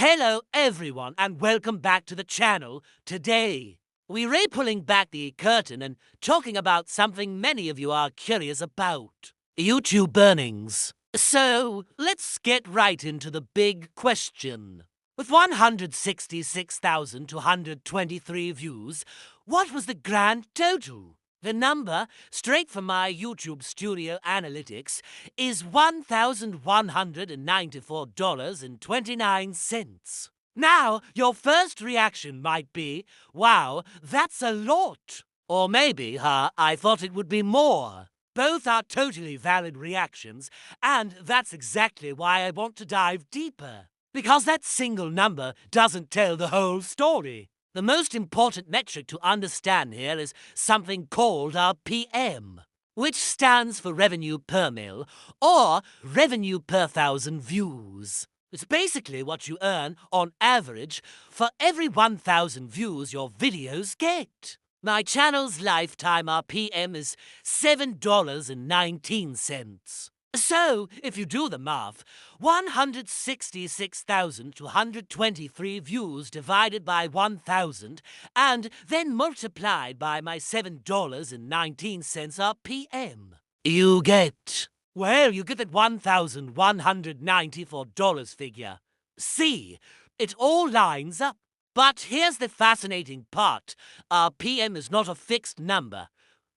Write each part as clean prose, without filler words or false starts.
Hello everyone and welcome back to the channel. Today, we're pulling back the curtain and talking about something many of you are curious about. YouTube earnings. So, let's get right into the big question. With 166,223 views, what was the grand total? The number, straight from my YouTube Studio Analytics, is $1,194.29. Now, your first reaction might be, wow, that's a lot. Or maybe, I thought it would be more. Both are totally valid reactions, and that's exactly why I want to dive deeper. Because that single number doesn't tell the whole story. The most important metric to understand here is something called RPM, which stands for revenue per mil, or revenue per thousand views. It's basically what you earn, on average, for every 1,000 views your videos get. My channel's lifetime RPM is $7.19. So, if you do the math, 166,223 views divided by 1,000 and then multiplied by my $7.19 RPM. You get that $1,194 figure. See, it all lines up. But here's the fascinating part. RPM is not a fixed number.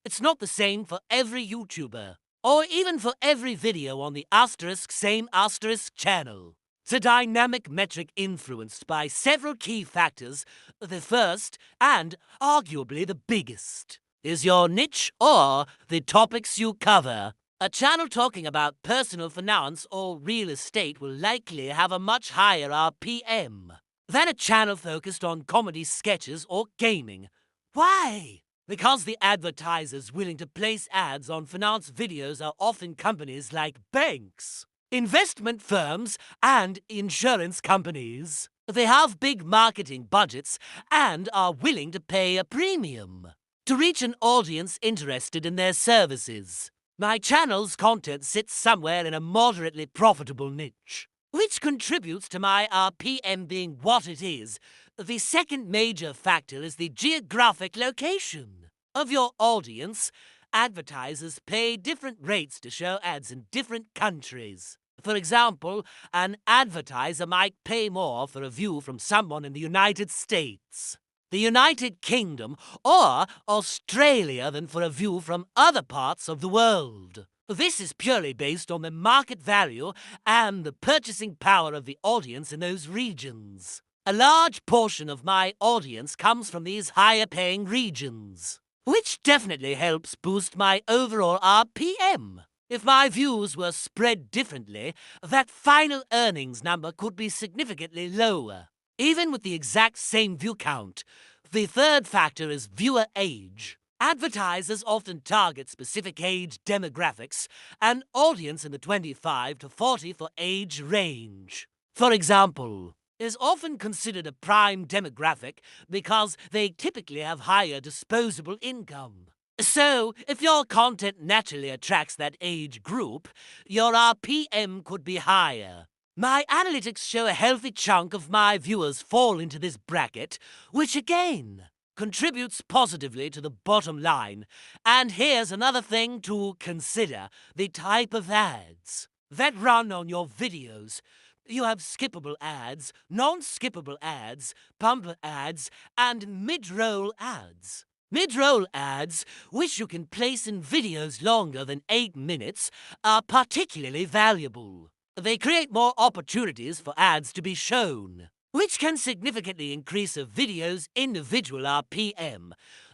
It's not the same for every YouTuber, or even for every video on the same channel. It's a dynamic metric influenced by several key factors. The first, and arguably the biggest, is your niche or the topics you cover. A channel talking about personal finance or real estate will likely have a much higher RPM than a channel focused on comedy sketches or gaming. Why? Because the advertisers willing to place ads on finance videos are often companies like banks, investment firms, and insurance companies. They have big marketing budgets and are willing to pay a premium to reach an audience interested in their services. My channel's content sits somewhere in a moderately profitable niche, which contributes to my RPM being what it is. The second major factor is the geographic location of your audience. Advertisers pay different rates to show ads in different countries. For example, an advertiser might pay more for a view from someone in the United States, the United Kingdom, or Australia than for a view from other parts of the world. This is purely based on the market value and the purchasing power of the audience in those regions. A large portion of my audience comes from these higher-paying regions, which definitely helps boost my overall RPM. If my views were spread differently, that final earnings number could be significantly lower, even with the exact same view count. The third factor is viewer age. Advertisers often target specific age demographics, an audience in the 25 to 44 age range. For example, is often considered a prime demographic because they typically have higher disposable income. So, if your content naturally attracts that age group, your RPM could be higher. My analytics show a healthy chunk of my viewers fall into this bracket, which again contributes positively to the bottom line. And here's another thing to consider: the type of ads that run on your videos. You have skippable ads, non-skippable ads, bumper ads, and mid-roll ads. Mid-roll ads, which you can place in videos longer than 8 minutes, are particularly valuable. They create more opportunities for ads to be shown, which can significantly increase a video's individual RPM.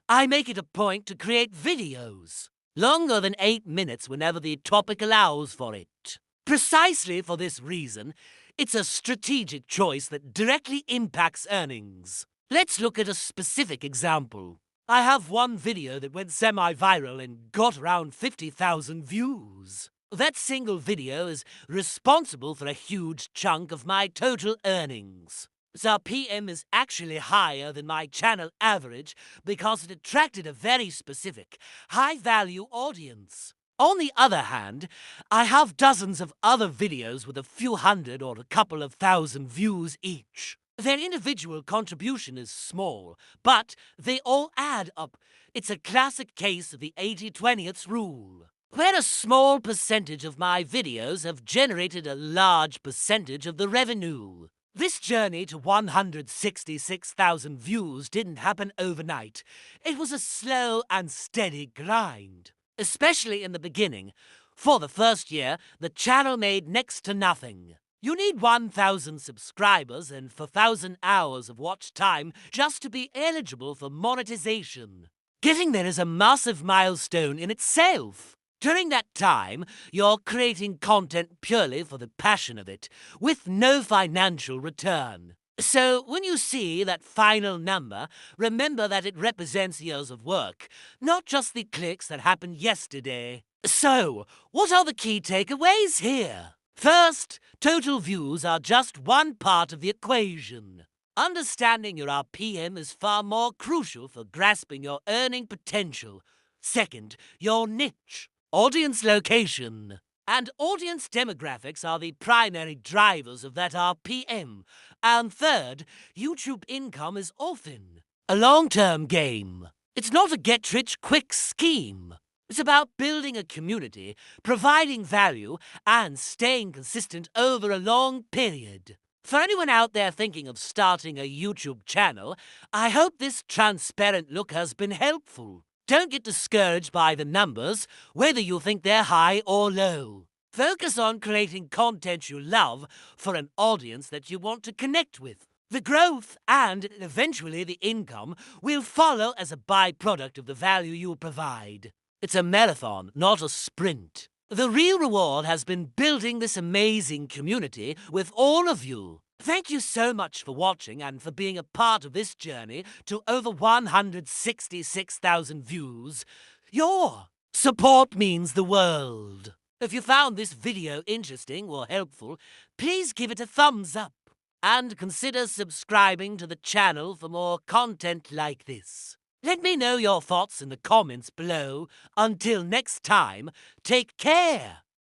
I make it a point to create videos longer than 8 minutes whenever the topic allows for it. Precisely for this reason, it's a strategic choice that directly impacts earnings. Let's look at a specific example. I have one video that went semi-viral and got around 50,000 views. That single video is responsible for a huge chunk of my total earnings. Its RPM is actually higher than my channel average because it attracted a very specific, high-value audience. On the other hand, I have dozens of other videos with a few hundred or a couple of thousand views each. Their individual contribution is small, but they all add up. It's a classic case of the 80/20th rule, where a small percentage of my videos have generated a large percentage of the revenue. This journey to 166,000 views didn't happen overnight. It was a slow and steady grind. Especially in the beginning. For the first year, the channel made next to nothing. You need 1,000 subscribers and 4,000 hours of watch time just to be eligible for monetization. Getting there is a massive milestone in itself. During that time, you're creating content purely for the passion of it, with no financial return. So, when you see that final number, remember that it represents years of work, not just the clicks that happened yesterday. So, what are the key takeaways here? First, total views are just one part of the equation. Understanding your RPM is far more crucial for grasping your earning potential. Second, your niche, audience location, and audience demographics are the primary drivers of that RPM. And third, YouTube income is often a long-term game. It's not a get-rich-quick scheme. It's about building a community, providing value, and staying consistent over a long period. For anyone out there thinking of starting a YouTube channel, I hope this transparent look has been helpful. Don't get discouraged by the numbers, whether you think they're high or low. Focus on creating content you love for an audience that you want to connect with. The growth and eventually the income will follow as a byproduct of the value you provide. It's a marathon, not a sprint. The real reward has been building this amazing community with all of you. Thank you so much for watching and for being a part of this journey to over 166,000 views. Your support means the world. If you found this video interesting or helpful, please give it a thumbs up and consider subscribing to the channel for more content like this. Let me know your thoughts in the comments below. Until next time, take care.